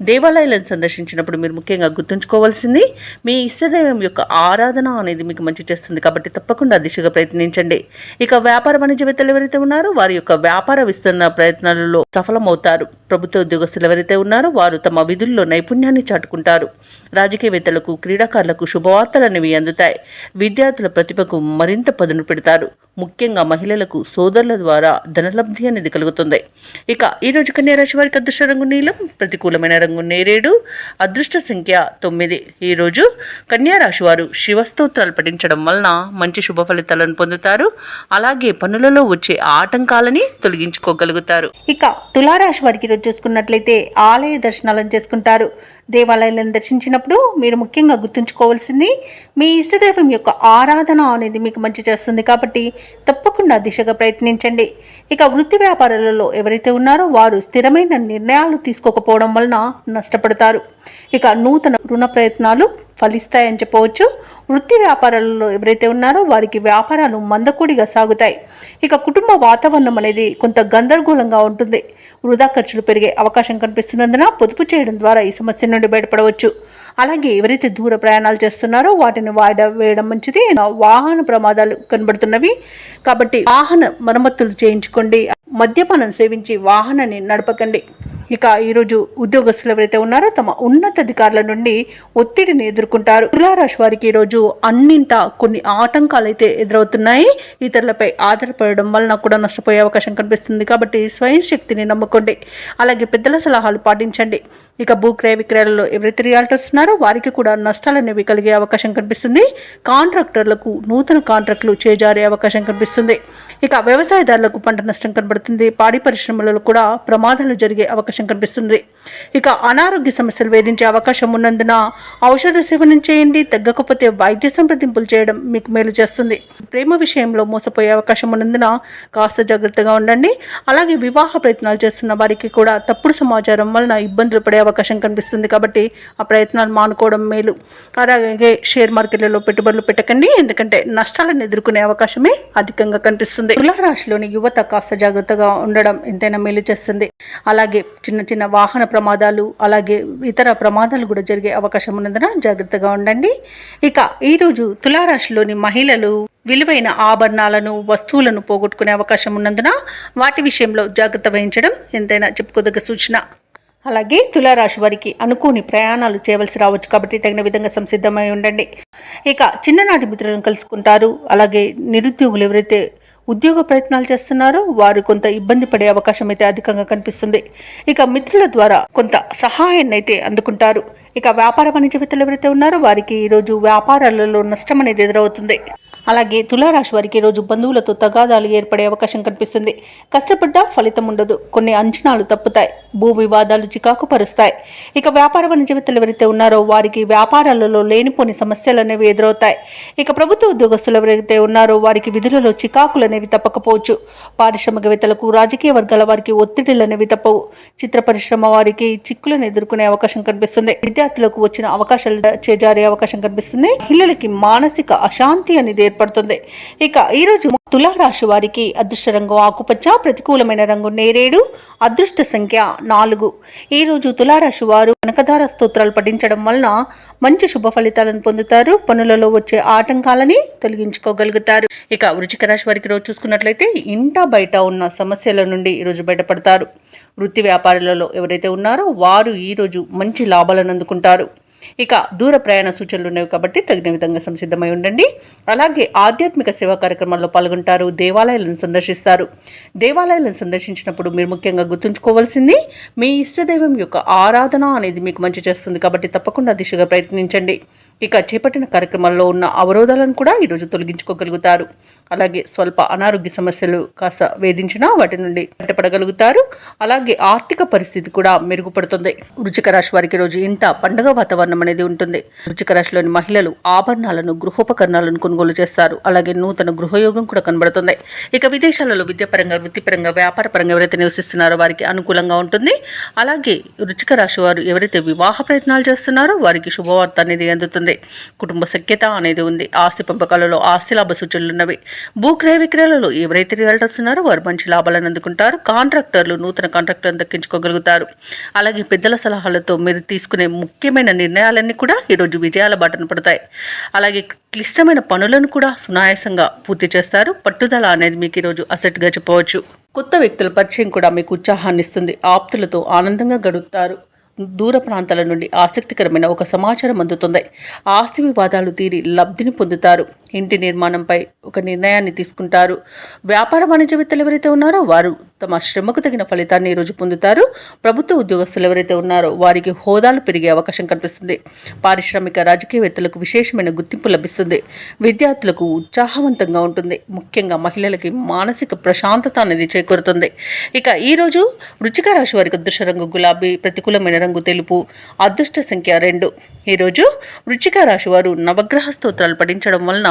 దేవాలయాలను సందర్శించినప్పుడు మీరు ముఖ్యంగా గుర్తుంచుకోవాల్సింది, మీ ఇష్టదైవం యొక్క ఆరాధన అనేది మీకు మంచి చేస్తుంది కాబట్టి తప్పకుండా దిశగా ప్రయత్నించండి. ఇక వ్యాపార వాణిజ్యవేత్తలు ఎవరైతే ఉన్నారో వారి యొక్క వ్యాపార విస్తరణ ప్రయత్నాలలో సఫలమవుతారు. ప్రభుత్వ ఉద్యోగస్తులు ఎవరైతే ఉన్నారో వారు తమ విధుల్లో నైపుణ్యాన్ని చాటుకుంటారు. రాజకీయవేత్తలకు, క్రీడాకారులకు శుభవార్తలు అనేవి అందుతాయి. విద్యార్థుల ప్రతిభకు మరింత పదును పెడతారు. ముఖ్యంగా మహిళలకు సోదరుల ద్వారా ధనలబ్ధి అనేది కలుగుతుంది. ఇక ఈరోజు కన్యా రాశి వారికి అదృష్ట రంగు నీలం, ప్రతికూలమైన రంగు నేరేడు, అదృష్ట సంఖ్య 9. ఈరోజు కన్యా రాశి వారు శివస్తోత్రాలు పఠించడం వలన మంచి శుభ ఫలితాలను పొందుతారు. అలాగే పనులలో వచ్చే ఆటంకాలని తొలగించుకోగలుగుతారు. ఇక తులారాశి వారికి ఈరోజు చూసుకున్నట్లయితే ఆలయ దర్శనాలను చేసుకుంటారు. దేవాలయాలను దర్శించినప్పుడు మీరు ముఖ్యంగా గుర్తుంచుకోవాల్సింది, మీ ఇష్టదైవం యొక్క ఆరాధన అనేది మీకు మంచి చేస్తుంది కాబట్టి తప్పకుండా దిశగా ప్రయత్నించండి. ఇక వృత్తి వ్యాపారాలలో ఎవరైతే ఉన్నారో వారు స్థిరమైన నిర్ణయాలు తీసుకోకపోవడం వలన నష్టపడతారు. ఇక నూతన రుణ ప్రయత్నాలు ఫలిస్తాయని చెప్పవచ్చు. వృత్తి వ్యాపారాలలో ఎవరైతే ఉన్నారో వారికి వ్యాపారాలు మందకొడిగా సాగుతాయి. ఇక కుటుంబ వాతావరణం అనేది కొంత గందరగోళంగా ఉంటుంది. వృధా ఖర్చులు పెరిగే అవకాశం కనిపిస్తున్నందున పొదుపు చేయడం ద్వారా ఈ సమస్య నుండి బయటపడవచ్చు. అలాగే ఎవరైతే దూర ప్రయాణాలు చేస్తున్నారో వాటిని వాయిదా వేయడం మంచిది. వాహన ప్రమాదాలు కనబడుతున్నవి కాబట్టి వాహన మరమ్మతులు చేయించుకోండి. మద్యపానం సేవించి వాహనాన్ని నడపకండి. ఇక ఈరోజు ఉద్యోగస్తులు ఎవరైతే ఉన్నారో తమ ఉన్నతాధికారుల నుండి ఒత్తిడిని ఎదుర్కొంటారు. తులారాశి వారికి ఈరోజు అన్నింటా కొన్ని ఆటంకాలు అయితే ఎదురవుతున్నాయి. ఇతరులపై ఆధారపడడం వలన కూడా నష్టపోయే అవకాశం కనిపిస్తుంది కాబట్టి స్వయం శక్తిని నమ్ముకోండి. అలాగే పెద్దల సలహాలు పాటించండి. ఇక భూక్రయ విక్రయాలలో ఎవరైతే రియాల్టర్స్ ఉన్నారో వారికి కూడా నష్టాలు అనేవి కలిగే అవకాశం కనిపిస్తుంది. కాంట్రాక్టర్లకు నూతన కాంట్రాక్టులు చేజారే అవకాశం కనిపిస్తుంది. ఇక వ్యవసాయదారులకు పంట నష్టం కనబడుతుంది. పాడి పరిశ్రమలలో కూడా ప్రమాదాలు జరిగే అవకాశం కనిపిస్తుంది. ఇక అనారోగ్య సమస్యలు వేధించే అవకాశం ఉన్నందున ఔషధ సేవనం చేయండి. తగ్గకపోతే వైద్య సంప్రదింపులు చేయడం మీకు మేలు చేస్తుంది. ప్రేమ విషయంలో మోసపోయే అవకాశం ఉన్నందున కాస్త జాగ్రత్తగా ఉండండి. అలాగే వివాహ ప్రయత్నాలు చేస్తున్న వారికి కూడా తప్పుడు సమాచారం వలన ఇబ్బందులు పడే అవకాశం కనిపిస్తుంది కాబట్టి ఆ ప్రయత్నాలు మానుకోవడం మేలు. అలాగే షేర్ మార్కెట్లలో పెట్టుబడులు పెట్టకండి, ఎందుకంటే నష్టాలను ఎదుర్కొనే అవకాశమే అధికంగా కనిపిస్తుంది. తులారాశిలోని యువత కాస్త జాగ్రత్తగా ఉండడం ఎంతైనా మేలు చేస్తుంది. అలాగే చిన్న చిన్న వాహన ప్రమాదాలు, అలాగే ఇతర ప్రమాదాలు కూడా జరిగే అవకాశం ఉన్నందున జాగ్రత్తగా ఉండండి. ఇక ఈరోజు తులారాశిలోని మహిళలు విలువైన ఆభరణాలను, వస్తువులను పోగొట్టుకునే అవకాశం ఉన్నందున వాటి విషయంలో జాగ్రత్త వహించడం ఎంతైనా చెప్పుకోదగ్గ సూచన. అలాగే తులారాశి వారికి అనుకోని ప్రయాణాలు చేయవలసి రావచ్చు కాబట్టి తగిన విధంగా సంసిద్ధమై ఉండండి. ఇక చిన్ననాటి మిత్రులను కలుసుకుంటారు. అలాగే నిరుద్యోగులు ఎవరైతే ఉద్యోగ ప్రయత్నాలు చేస్తున్నారో వారు కొంత ఇబ్బంది పడే అవకాశం అయితే అధికంగా కనిపిస్తుంది. ఇక మిత్రుల ద్వారా కొంత సహాయాన్ని అయితే అందుకుంటారు. ఇక వ్యాపార వాణిజ్యవేత్తలు ఎవరైతే ఉన్నారో వారికి ఈరోజు వ్యాపారాలలో నష్టం అనేది ఎదురవుతుంది. అలాగే తులారాశి వారికి ఈరోజు బంధువులతో తగాదాలు ఏర్పడే అవకాశం కనిపిస్తుంది. కష్టపడ్డా ఫలితం ఉండదు. కొన్ని అంచనాలు తప్పుతాయి. భూ వివాదాలు చికాకు పరుస్తాయి. ఇక వ్యాపార వాణిజ్యవేత్తలు ఎవరైతే ఉన్నారో వారికి వ్యాపారాలలో లేనిపోని సమస్యలు అనేవి ఎదురవుతాయి. ఇక ప్రభుత్వ ఉద్యోగస్తులు ఎవరైతే ఉన్నారో వారికి విధులలో చికాకులు అనేవి తప్పకపోవచ్చు. పారిశ్రామికవేత్తలకు, రాజకీయ వర్గాల వారికి ఒత్తిడిలు అనేవి తప్పవు. చిత్ర పరిశ్రమ వారికి చిక్కులను ఎదుర్కొనే అవకాశం కనిపిస్తుంది. విద్యార్థులకు వచ్చిన అవకాశాలు చేజారే అవకాశం కనిపిస్తుంది. మహిళలకి మానసిక అశాంతి అనేది ఏర్పడుతుంది. ఇక ఈరోజు తులారాశి వారికి అదృష్ట రంగు ఆకుపచ్చ, ప్రతికూలమైన రంగు నేరేడు, అదృష్ట సంఖ్య 4. ఈరోజు తులారాశి వారు కనకధార స్తోత్రాలు పఠించడం వలన మంచి శుభ ఫలితాలను పొందుతారు. పనులలో వచ్చే ఆటంకాలని తొలగించుకోగలుగుతారు. ఇక వృశ్చిక రాశి వారికి రోజు చూసుకున్నట్లయితే ఇంటా బయట ఉన్న సమస్యల నుండి ఈరోజు బయటపడతారు. వృత్తి వ్యాపారాలలో ఎవరైతే ఉన్నారో వారు ఈరోజు మంచి లాభాలను అందుకుంటారు. ఇక దూర ప్రయాణ సూచనలు ఉన్నవి కాబట్టి తగిన విధంగా సంసిద్ధమై ఉండండి. అలాగే ఆధ్యాత్మిక సేవా కార్యక్రమాల్లో పాల్గొంటారు. దేవాలయాలను సందర్శిస్తారు. దేవాలయాలను సందర్శించినప్పుడు మీరు ముఖ్యంగా గుర్తుంచుకోవాల్సింది, మీ ఇష్టదైవం యొక్క ఆరాధన అనేది మీకు మంచి చేస్తుంది కాబట్టి తప్పకుండా దిశగా ప్రయత్నించండి. ఇక చేపట్టిన కార్యక్రమాల్లో ఉన్న అవరోధాలను కూడా ఈరోజు తొలగించుకోగలుగుతారు. అలాగే స్వల్ప అనారోగ్య సమస్యలు కాస్త వేధించినా వాటి నుండి బయటపడగలుగుతారు. అలాగే ఆర్థిక పరిస్థితి కూడా మెరుగుపడుతుంది. వృశ్చిక రాశి వారికి రోజు ఇంట పండుగ వాతావరణం వాతావరణం అనేది ఉంటుంది. వృశ్చిక రాశిలోని మహిళలు ఆభరణాలను, గృహోపకరణాలను కొనుగోలు చేస్తారు. అలాగే నూతన గృహయోగం కూడా కనబడుతుంది. ఇక విదేశాలలో విద్యాపరంగా, వృత్తిపరంగా, వ్యాపార పరంగా ఎవరైతే నివసిస్తున్నారో వారికి అనుకూలంగా ఉంటుంది. అలాగే వృశ్చిక రాశి వారు ఎవరైతే వివాహ ప్రయత్నాలు చేస్తున్నారో వారికి శుభవార్త అనేది అందుతుంది. కుటుంబ సఖ్యత అనేది ఉంది. ఆస్తి పంపకాలలో ఆస్తి లాభ సూచనలు ఉన్నవి. భూక్రయ విక్రయాలలో ఎవరైతే రియల్టర్స్ ఉన్నారో వారు మంచి లాభాలను అందుకుంటారు. కాంట్రాక్టర్లు నూతన కాంట్రాక్టర్లను దక్కించుకోగలుగుతారు. అలాగే పెద్దల సలహాలతో మీరు తీసుకునే ముఖ్యమైన నిర్ణయాలన్నీ కూడా ఈరోజు విజయాల బాటన పడతాయి. అలాగే క్లిష్టమైన పనులను కూడా సునాయాసంగా పూర్తి చేస్తారు. పట్టుదల అనేది మీకు ఈరోజు అసెట్గా చెప్పవచ్చు. కొత్త వ్యక్తుల పరిచయం కూడా మీకు ఉత్సాహాన్ని ఇస్తుంది. ఆప్తులతో ఆనందంగా గడుపుతారు. దూర ప్రాంతాల నుండి ఆసక్తికరమైన ఒక సమాచారం అందుతుంది. ఆస్తి వివాదాలు తీరి లబ్ధిని పొందుతారు. ఇంటి నిర్మాణంపై ఒక నిర్ణయాన్ని తీసుకుంటారు. వ్యాపార వాణిజ్యవేత్తలు ఎవరైతే ఉన్నారో వారు తమ శ్రమకు తగిన ఫలితాన్ని ఈరోజు పొందుతారు. ప్రభుత్వ ఉద్యోగస్తులు ఎవరైతే ఉన్నారో వారికి హోదాలు పెరిగే అవకాశం కనిపిస్తుంది. పారిశ్రామిక రాజకీయవేత్తలకు విశేషమైన గుర్తింపు లభిస్తుంది. విద్యార్థులకు ఉత్సాహవంతంగా ఉంటుంది. ముఖ్యంగా మహిళలకి మానసిక ప్రశాంతత అనేది చేకూరుతుంది. ఇక ఈరోజు వృశ్చిక రాశి వారికి అదృష్ట రంగు గులాబీ, ప్రతికూలమైన రంగు తెలుపు, అదృష్ట సంఖ్య 2. ఈరోజు వృశ్చిక రాశి వారు నవగ్రహ స్తోత్రాలు పఠించడం వలన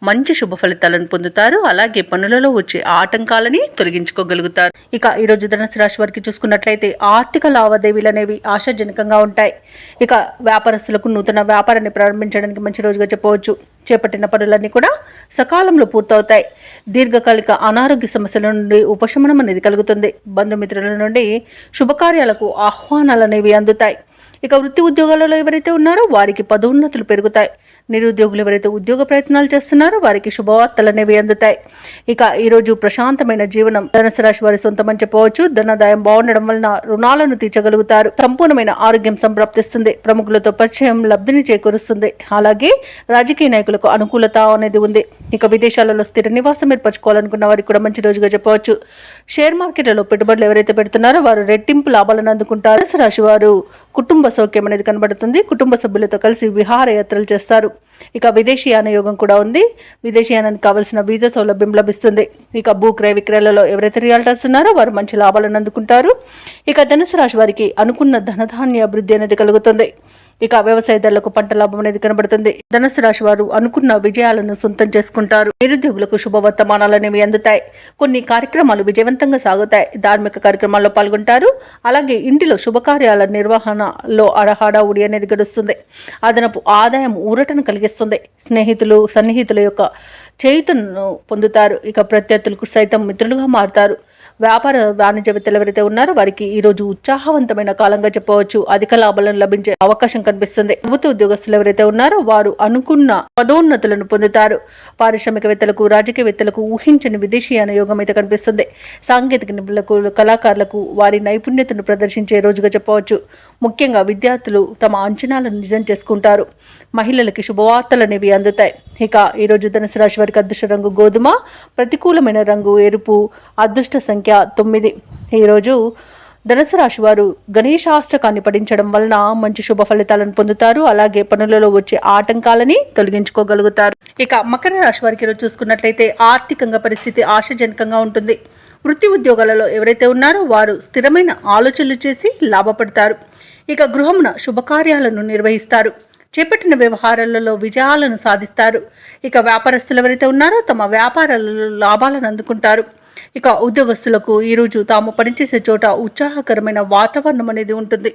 మంచి శుభ ఫలితాలను పొందుతారు. అలాగే పనులలో వచ్చే ఆటంకాలని తొలగించుకోగలుగుతారు. ఇక ఈరోజు ధనుసు రాశి వారికి చూసుకున్నట్లయితే ఆర్థిక లావాదేవీలు అనేవి ఆశాజనకంగా ఉంటాయి. ఇక వ్యాపారస్తులకు నూతన వ్యాపారాన్ని ప్రారంభించడానికి మంచి రోజుగా చెప్పవచ్చు. చేపట్టిన పనులన్నీ కూడా సకాలంలో పూర్తవుతాయి. దీర్ఘకాలిక అనారోగ్య సమస్యల నుండి ఉపశమనం అనేది కలుగుతుంది. బంధుమిత్రుల నుండి శుభకార్యాలకు ఆహ్వానాలు అనేవి అందుతాయి. ఇక వృత్తి ఉద్యోగాలలో ఎవరైతే ఉన్నారో వారికి పదోన్నతులు పెరుగుతాయి. నిరుద్యోగులు ఎవరైతే ఉద్యోగ ప్రయత్నాలు చేస్తున్నారో వారికి శుభవార్తలు అనేవి అందుతాయి. ఇక ఈరోజు ప్రశాంతమైన జీవనం ధనుసు రాశి వారి సొంతమని చెప్పవచ్చు. ధనాదాయం బాగుండడం వలన రుణాలను తీర్చగలుగుతారు. సంపూర్ణమైన ఆరోగ్యం సంప్రాప్తిస్తుంది. ప్రముఖులతో పరిచయం లబ్ధిని చేకూరుస్తుంది. అలాగే రాజకీయ నాయకులకు అనుకూలత అనేది ఉంది. ఇక విదేశాలలో స్థిర నివాసం ఏర్పరచుకోవాలనుకున్న వారికి కూడా మంచి రోజుగా చెప్పవచ్చు. షేర్ మార్కెట్లలో పెట్టుబడులు ఎవరైతే పెడుతున్నారో వారు రెట్టింపు లాభాలను అందుకుంటారు. ధనుసు రాశి వారు కుటుంబ సౌఖ్యం అనేది కనబడుతుంది. కుటుంబ సభ్యులతో కలిసి విహారయాత్రలు చేస్తారు. ఇక విదేశీయాన యోగం కూడా ఉంది. విదేశీయానానికి కావలసిన వీసా సౌలభ్యం లభిస్తుంది. ఇక భూక్రయ విక్రయాలలో ఎవరైతే రియల్టర్స్ ఉన్నారో వారు మంచి లాభాలను అందుకుంటారు. ఇక ధనుసు రాశి వారికి అనుకున్న ధనధాన్య అభివృద్ధి అనేది కలుగుతుంది. ఇక వ్యవసాయదారులకు పంట లాభం అనేది కనబడుతుంది. ధనుసు రాశి వారు అనుకున్న విజయాలను సొంతం చేసుకుంటారు. నిరుద్యోగులకు శుభవర్తమానాలు అనేవి అందుతాయి. కొన్ని కార్యక్రమాలు విజయవంతంగా సాగుతాయి. ధార్మిక కార్యక్రమాల్లో పాల్గొంటారు. అలాగే ఇంటిలో శుభకార్యాల నిర్వహణలో హడావుడి అనేది గడుస్తుంది. అదనపు ఆదాయం ఊరటను కలిగిస్తుంది. స్నేహితులు, సన్నిహితుల యొక్క చేయుతను పొందుతారు. ఇక ప్రత్యర్థులకు సైతం మిత్రులుగా మారుతారు. వ్యాపార వాణిజ్యవేత్తలు ఎవరైతే ఉన్నారో వారికి ఈ రోజు ఉత్సాహవంతమైన కాలంగా చెప్పవచ్చు. అధిక లాభాలను లభించే అవకాశం కనిపిస్తుంది. ప్రభుత్వ ఉద్యోగస్తులు ఎవరైతే ఉన్నారో వారు అనుకున్న పదోన్నతులను పొందుతారు. పారిశ్రామికవేత్తలకు, రాజకీయవేత్తలకు ఊహించని విదేశీయాన యోగం అయితే కనిపిస్తుంది. సాంకేతిక నిపుణులకు, కళాకారులకు వారి నైపుణ్యతను ప్రదర్శించే రోజుగా చెప్పవచ్చు. ముఖ్యంగా విద్యార్థులు తమ అంచనాలను నిజం చేసుకుంటారు. మహిళలకి శుభవార్తలు అనేవి అందుతాయి. ఇక ఈరోజు ధనుసు రాశి వారికి అదృష్ట రంగు గోధుమ, ప్రతికూలమైన రంగు ఎరుపు, అదృష్ట సంఖ్య 9. ఈరోజు ధనుసు రాశి వారు గణేశాష్టకాన్ని పఠించడం వలన మంచి శుభ ఫలితాలను పొందుతారు. అలాగే పనులలో వచ్చే ఆటంకాలని తొలగించుకోగలుగుతారు. ఇక మకర రాశి వారికి ఈరోజు చూసుకున్నట్లయితే ఆర్థికంగా పరిస్థితి ఆశాజనకంగా ఉంటుంది. వృత్తి ఉద్యోగాలలో ఎవరైతే ఉన్నారో వారు స్థిరమైన ఆలోచనలు చేసి లాభపడతారు. ఇక గృహమున శుభకార్యాలను నిర్వహిస్తారు. చేపట్టిన వ్యవహారాలలో విజయాలను సాధిస్తారు. ఇక వ్యాపారస్తులు ఎవరైతే ఉన్నారో తమ వ్యాపారాలలో లాభాలను అందుకుంటారు. ఇక ఉద్యోగస్తులకు ఈరోజు తాము పనిచేసే చోట ఉత్సాహకరమైన వాతావరణం అనేది ఉంటుంది.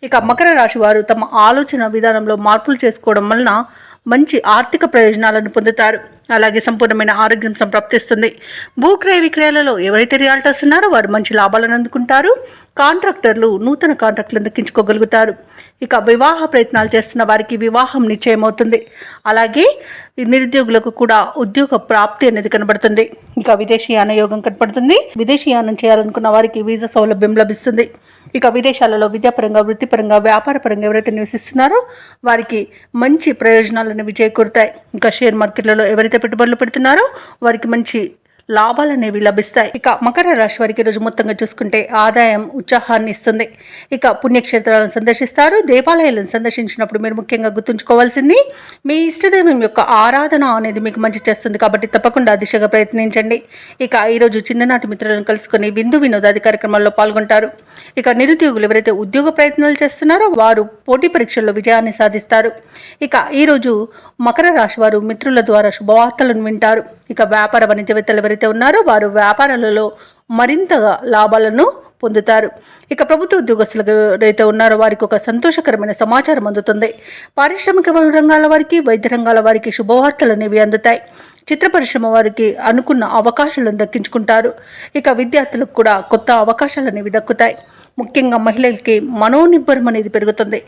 ఇక మకర రాశి వారు తమ ఆలోచన విధానంలో మార్పులు చేసుకోవడం వలన మంచి ఆర్థిక ప్రయోజనాలను పొందుతారు. అలాగే సంపూర్ణమైన ఆరోగ్యం సంప్రాప్తిస్తుంది. భూక్రయ విక్రయాలలో ఎవరైతే రియాల్టర్స్ ఉన్నారో వారు మంచి లాభాలను అందుకుంటారు. కాంట్రాక్టర్లు నూతన కాంట్రాక్టులను దక్కించుకోగలుగుతారు. ఇక వివాహ ప్రయత్నాలు చేస్తున్న వారికి వివాహం నిశ్చయమవుతుంది. అలాగే నిరుద్యోగులకు కూడా ఉద్యోగ ప్రాప్తి అనేది కనబడుతుంది. ఇక విదేశీయాన యోగం కనబడుతుంది. విదేశీయానం చేయాలనుకున్న వారికి వీసా సౌలభ్యం లభిస్తుంది. ఇక విదేశాలలో విద్యాపరంగా, వృత్తిపరంగా, వ్యాపారపరంగా ఎవరైతే నివసిస్తున్నారో వారికి మంచి ప్రయోజనాలు అనేవి చేకూరుతాయి. ఇంకా షేర్ మార్కెట్లలో ఎవరైతే పెట్టుబడులు పెడుతున్నారో వారికి మంచి లాభాలు అనేవి లభిస్తాయి. ఇక మకర రాశి వారికి ఈరోజు మొత్తంగా చూసుకుంటే ఆదాయం ఉత్సాహాన్ని ఇస్తుంది. ఇక పుణ్యక్షేత్రాలను సందర్శిస్తారు. దేవాలయాలను సందర్శించినప్పుడు మీరు ముఖ్యంగా గుర్తుంచుకోవాల్సింది మీ ఇష్టదైవం యొక్క ఆరాధన అనేది మీకు మంచి చేస్తుంది కాబట్టి తప్పకుండా దిశగా ప్రయత్నించండి. ఇక ఈరోజు చిన్ననాటి మిత్రులను కలుసుకొని విందు వినోదాది కార్యక్రమాల్లో పాల్గొంటారు. ఇక నిరుద్యోగులు ఎవరైతే ఉద్యోగ ప్రయత్నాలు చేస్తున్నారో వారు పోటీ పరీక్షల్లో విజయాన్ని సాధిస్తారు. ఇక ఈరోజు మకర రాశి వారు మిత్రుల ద్వారా శుభవార్తలను వింటారు. ఇక వ్యాపార వాణిజ్యవేత్తలు ఎవరైతే ఉన్నారో వారు వ్యాపారాలలో మరింతగా లాభాలను పొందుతారు. ఇక ప్రభుత్వ ఉద్యోగస్తులు ఎవరైతే ఉన్నారో వారికి ఒక సంతోషకరమైన సమాచారం అందుతుంది. పారిశ్రామిక రంగాల వారికి, వైద్య రంగాల వారికి శుభవార్తలు అనేవి అందుతాయి. చిత్ర పరిశ్రమ వారికి అనుకున్న అవకాశాలను దక్కించుకుంటారు. ఇక విద్యార్థులకు కూడా కొత్త అవకాశాలు అనేవి దక్కుతాయి. ముఖ్యంగా మహిళలకి మనోనిబ్బరం అనేది పెరుగుతుంది.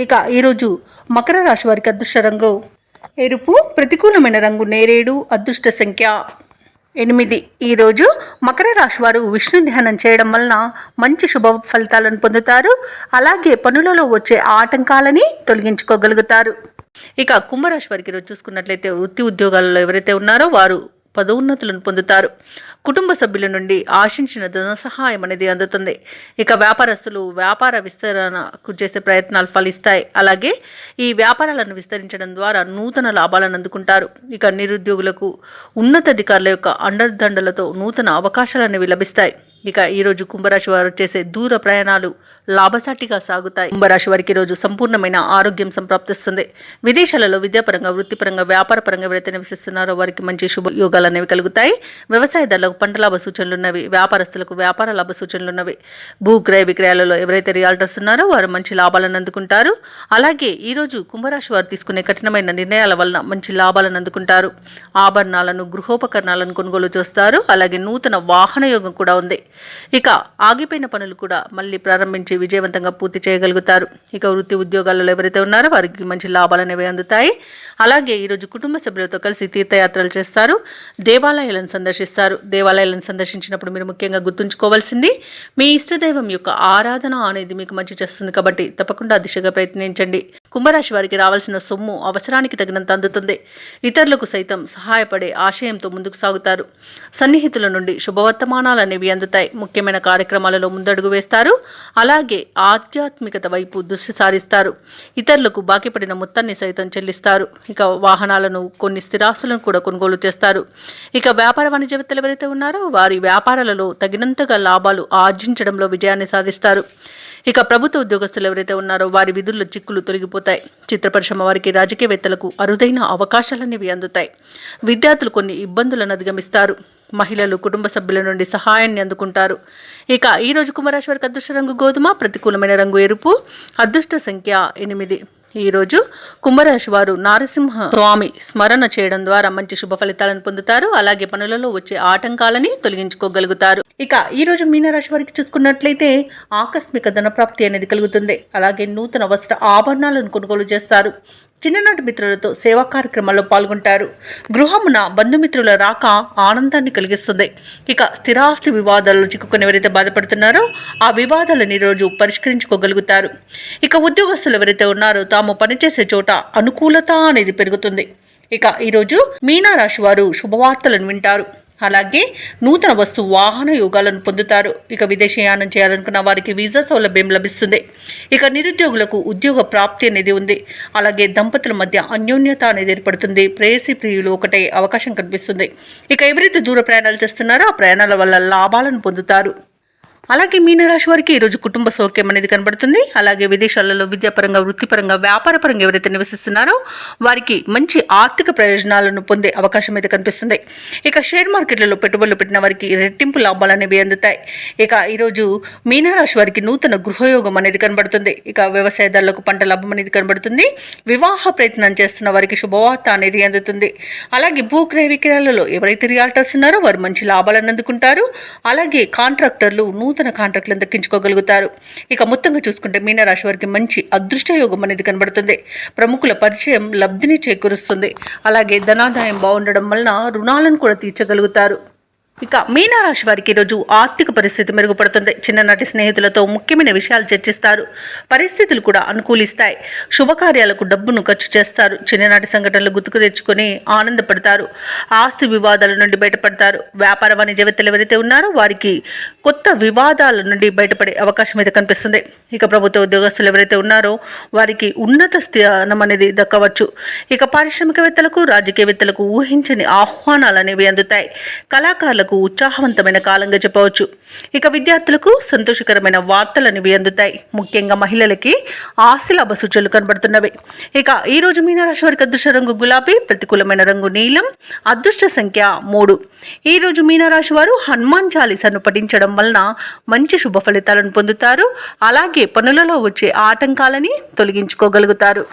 ఇక ఈరోజు మకర రాశి వారికి అదృష్ట రంగు ఎరుపు, ప్రతికూలమైన రంగు నేరేడు, అదృష్ట సంఖ్య 8. ఈరోజు మకర రాశి వారు విష్ణు ధ్యానం చేయడం వలన మంచి శుభ ఫలితాలను పొందుతారు. అలాగే పనులలో వచ్చే ఆటంకాలని తొలగించుకోగలుగుతారు. ఇక కుంభరాశి వారికి ఈరోజు చూసుకున్నట్లయితే వృత్తి ఉద్యోగాలలో ఎవరైతే ఉన్నారో వారు పదోన్నతులను పొందుతారు. కుటుంబ సభ్యుల నుండి ఆశించిన ధన సహాయం అనేది అందుతుంది. ఇక వ్యాపారస్తులు వ్యాపార విస్తరణకు చేసే ప్రయత్నాలు ఫలిస్తాయి. అలాగే ఈ వ్యాపారాలను విస్తరించడం ద్వారా నూతన లాభాలను అందుకుంటారు. ఇక నిరుద్యోగులకు ఉన్నతాధికారుల యొక్క అండదండలతో నూతన అవకాశాలు అనేవి లభిస్తాయి. ఇక ఈరోజు కుంభరాశి వారు చేసే దూర ప్రయాణాలు లాభసాటిగా సాగుతాయి. కుంభరాశి వారికి ఈరోజు సంపూర్ణమైన ఆరోగ్యం సంప్రాప్తిస్తుంది. విదేశాలలో విద్యాపరంగా, వృత్తిపరంగా, వ్యాపారపరంగా ఎవరైతే నివసిస్తున్నారో వారికి మంచి శుభ యోగాలు అనేవి కలుగుతాయి. వ్యవసాయదారులకు పంట లాభ సూచనలు ఉన్నవి. వ్యాపారస్తులకు వ్యాపార లాభ సూచనలు ఉన్నవి. భూక్రయ విక్రయాలలో ఎవరైతే రియాల్టర్స్ ఉన్నారో వారు మంచి లాభాలను అందుకుంటారు. అలాగే ఈరోజు కుంభరాశి వారు తీసుకునే కఠినమైన నిర్ణయాల వలన మంచి లాభాలను అందుకుంటారు. ఆభరణాలను, గృహోపకరణాలను కొనుగోలు చేస్తారు. అలాగే నూతన వాహన యోగం కూడా ఉంది. ఇక ఆగిపోయిన పనులు కూడా మళ్ళీ ప్రారంభించి విజయవంతంగా పూర్తి చేయగలుగుతారు. ఇక వృత్తి ఉద్యోగాలలో ఎవరైతే ఉన్నారో వారికి మంచి లాభాలు అనేవి అందుతాయి. అలాగే ఈరోజు కుటుంబ సభ్యులతో కలిసి తీర్థయాత్రలు చేస్తారు. దేవాలయాలను సందర్శిస్తారు. దేవాలయాలను సందర్శించినప్పుడు మీరు ముఖ్యంగా గుర్తుంచుకోవాల్సింది మీ ఇష్టదైవం యొక్క ఆరాధన అనేది మీకు మంచి చేస్తుంది కాబట్టి తప్పకుండా దిశగా ప్రయత్నించండి. కుంభరాశి వారికి రావాల్సిన సొమ్ము అవసరానికి తగినంత అందుతుంది. ఇతరులకు సైతం సహాయపడే ఆశయంతో ముందుకు సాగుతారు. సన్నిహితుల నుండి శుభవర్తమానాలు అనేవి అందుతాయి. ముఖ్యమైన కార్యక్రమాలలో ముందడుగు వేస్తారు. అలాగే ఆధ్యాత్మికత వైపు దృష్టి సారిస్తారు. ఇతరులకు బాకీ పడిన మొత్తాన్ని సైతం చెల్లిస్తారు. ఇక వాహనాలను, కొన్ని స్థిరాస్తులను కూడా కొనుగోలు చేస్తారు. ఇక వ్యాపార వాణిజ్యవేత్తలు ఎవరైతే ఉన్నారో వారి వ్యాపారాలలో తగినంతగా లాభాలు ఆర్జించడంలో విజయాన్ని సాధిస్తారు. ఇక ప్రభుత్వ ఉద్యోగస్తులు ఎవరైతే ఉన్నారో వారి విధుల్లో చిక్కులు తొలగిపోతాయి. చిత్ర పరిశ్రమ వారికి, రాజకీయవేత్తలకు అరుదైన అవకాశాలనేవి అందుతాయి. విద్యార్థులు కొన్ని ఇబ్బందులను అధిగమిస్తారు. మహిళలు కుటుంబ సభ్యుల నుండి సహాయాన్ని అందుకుంటారు. ఇక ఈరోజు కుంభరాశి వారికి అదృష్ట రంగు గోధుమ, ప్రతికూలమైన రంగు ఎరుపు, అదృష్ట సంఖ్య 8. ఈరోజు కుంభరాశి వారు నారసింహ స్వామి స్మరణ చేయడం ద్వారా మంచి శుభ ఫలితాలను పొందుతారు. అలాగే పనులలో వచ్చే ఆటంకాలని తొలగించుకోగలుగుతారు. ఇక ఈరోజు మీనరాశి వారికి చూసుకున్నట్లయితే ఆకస్మిక ధనప్రాప్తి అనేది కలుగుతుంది. అలాగే నూతన వస్త్ర ఆభరణాలను కొనుగోలు చేస్తారు. చిన్ననాటి మిత్రులతో సేవా కార్యక్రమాల్లో పాల్గొంటారు. గృహమున బంధుమిత్రుల రాక ఆనందాన్ని కలిగిస్తుంది. ఇక స్థిరాస్తి వివాదాల్లో చిక్కుకొని ఎవరైతే బాధపడుతున్నారో ఆ వివాదాలను ఈరోజు పరిష్కరించుకోగలుగుతారు. ఇక ఉద్యోగస్తులు ఎవరైతే ఉన్నారో తాము పనిచేసే చోట అనుకూలత అనేది పెరుగుతుంది. ఇక ఈరోజు మీనరాశి వారు శుభవార్తలను వింటారు. అలాగే నూతన వస్తు వాహన యోగాలను పొందుతారు. ఇక విదేశీయానం చేయాలనుకున్న వారికి వీసా సౌలభ్యం లభిస్తుంది. ఇక నిరుద్యోగులకు ఉద్యోగ ప్రాప్తి అనేది ఉంది. అలాగే దంపతుల మధ్య అన్యోన్యత అనేది ఏర్పడుతుంది. ప్రేయసి ప్రియులు ఒకటే అవకాశం కనిపిస్తుంది. ఇక ఎవరైతే దూర ప్రయాణాలు చేస్తున్నారో ఆ ప్రయాణాల వల్ల లాభాలను పొందుతారు. అలాగే మీనరాశి వారికి ఈరోజు కుటుంబ సౌఖ్యం అనేది కనబడుతుంది. అలాగే విదేశాలలో విద్యాపరంగా, వృత్తిపరంగా, వ్యాపారపరంగా ఎవరైతే నివసిస్తున్నారో వారికి మంచి ఆర్థిక ప్రయోజనాలను పొందే అవకాశం అయితే కనిపిస్తుంది. ఇక షేర్ మార్కెట్లలో పెట్టుబడులు పెట్టిన వారికి రెట్టింపు లాభాలు అనేవి అందుతాయి. ఇక ఈరోజు మీనరాశి వారికి నూతన గృహయోగం అనేది కనబడుతుంది. ఇక వ్యవసాయదారులకు పంట లాభం అనేది కనబడుతుంది. వివాహ ప్రయత్నం చేస్తున్న వారికి శుభవార్త అనేది అందుతుంది. అలాగే భూక్రయ విక్రయాలలో ఎవరైతే రియాల్టర్స్ ఉన్నారో వారు మంచి లాభాలను అందుకుంటారు. అలాగే కాంట్రాక్టర్లు నూతన కాంట్రాక్టులను దక్కించుకోగలుగుతారు. ఇక మొత్తంగా చూసుకుంటే మీనరాశి వారికి మంచి అదృష్ట యోగం అనేది కనబడుతుంది. ప్రముఖుల పరిచయం లబ్ధిని చేకూరుస్తుంది. అలాగే ధనాదాయం బాగుండడం వలన రుణాలను కూడా తీర్చగలుగుతారు. ఇక మీనరాశి వారికి ఈరోజు ఆర్థిక పరిస్థితి మెరుగుపడుతుంది. చిన్ననాటి స్నేహితులతో ముఖ్యమైన విషయాలు చర్చిస్తారు. పరిస్థితులు కూడా అనుకూలిస్తాయి. శుభకార్యాలకు డబ్బును ఖర్చు చేస్తారు. చిన్ననాటి సంఘటనలు గుర్తుకు తెచ్చుకొని ఆనందపడతారు. ఆస్తి వివాదాల నుండి బయటపడతారు. వ్యాపార వాణిజ్యవేత్తలు ఎవరైతే ఉన్నారో వారికి కొత్త వివాదాల నుండి బయటపడే అవకాశం అయితే కనిపిస్తుంది. ఇక ప్రభుత్వ ఉద్యోగస్తులు ఎవరైతే ఉన్నారో వారికి ఉన్నత స్థానం అనేది దక్కవచ్చు. ఇక పారిశ్రామికవేత్తలకు, రాజకీయవేత్తలకు ఊహించని ఆహ్వానాలు అనేవి అందుతాయి. కళాకారులకు ఉత్సాహవంతమైన కాలంగా చెప్పవచ్చు. ఇక విద్యార్థులకు సంతోషకరమైన వార్తలు అనేవి అందుతాయి. ముఖ్యంగా మహిళలకి ఆస్తిలాభ సూచనలు కనబడుతున్నవి. ఇక ఈ రోజు మీనరాశి వారికి అదృష్ట రంగు గులాబీ, ప్రతికూలమైన రంగు నీలం, అదృష్ట సంఖ్య 3. ఈ రోజు మీనరాశి వారు హనుమాన్ చాలీసాను పఠించడం వలన మంచి శుభ ఫలితాలను పొందుతారు. అలాగే పనులలో వచ్చే ఆటంకాలని తొలగించుకోగలుగుతారు.